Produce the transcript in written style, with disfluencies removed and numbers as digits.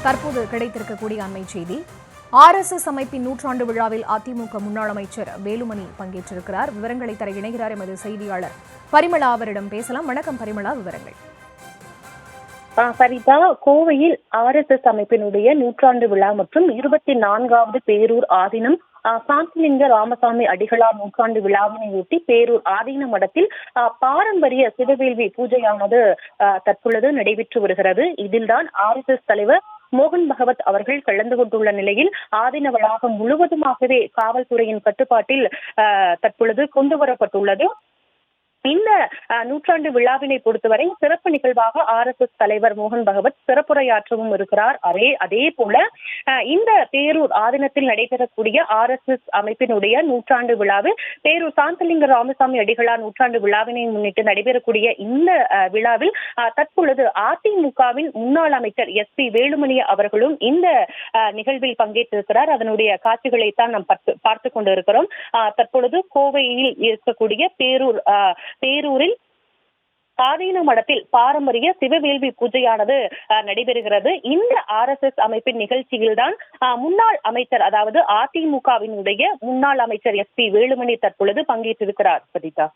தற்போது கிடைத்திருக்கக்கூடிய அண்மை செய்தி. RSS அமைப்பின் நூற்றாண்டு விழாவில் அதிமுக முன்னாள் அமைச்சர் வேலுமணி பங்கேற்றிருக்கிறார். விவரங்களை தர இணைகிறார் எமது செய்தியாளர் பரிமளா. அவரிடம் பேசலாம். வணக்கம் பரிமளா, விவரங்கள். சரிதா, கோவையில் RSS அமைப்பினுடைய நூற்றாண்டு விழா மற்றும் 24வது பேரூர் ஆதீனம் சாந்திலிங்க ராமசாமி அடிகளார் நூற்றாண்டு விழாவினையொட்டி பேரூர் ஆதீன மடத்தில் பாரம்பரிய சிவவேள்வி பூஜையானது தற்பொழுது நடைபெற்று வருகிறது. இதில்தான் RSS தலைவர் மோகன் பகவத் அவர்கள் கலந்து கொண்டுள்ள நிலையில் ஆதீன வளாகம் முழுவதுமாகவே காவல்துறையின் கட்டுப்பாட்டில் தற்பொழுது கொண்டு வரப்பட்டுள்ளது. இந்த நூற்றாண்டு விழாவினை பொறுத்தவரை சிறப்பு நிகழ்வாக RSS தலைவர் மோகன் பகவத் சிறப்புரையாற்றவும் இருக்கிறார். அதே போல இந்த பேரூர் ஆதீனத்தில் நடைபெறக்கூடிய RSS அமைப்பினுடைய நூற்றாண்டு விழாவில் பேரூர் சாந்தலிங்க ராமசாமி அடிகளார் நூற்றாண்டு விழாவினை முன்னிட்டு நடைபெறக்கூடிய இந்த விழாவில் தற்பொழுது அதிமுகவின் முன்னாள் அமைச்சர் SP வேலுமணி அவர்களும் இந்த நிகழ்வில் பங்கேற்றிருக்கிறார். அதனுடைய காட்சிகளைத்தான் நாம் பார்த்து கொண்டிருக்கிறோம். தற்பொழுது கோவையில் இருக்கக்கூடிய பேரூரில் ஆதீன மடத்தில் பாரம்பரிய சிவவேள்வி பூஜையானது நடைபெறுகிறது. இந்த RSS அமைப்பின் நிகழ்ச்சியில்தான் முன்னாள் அமைச்சர், அதாவது அதிமுகவினுடைய முன்னாள் அமைச்சர் SP வேலுமணி தற்பொழுது பங்கேற்றிருக்கிறார். சதிதா.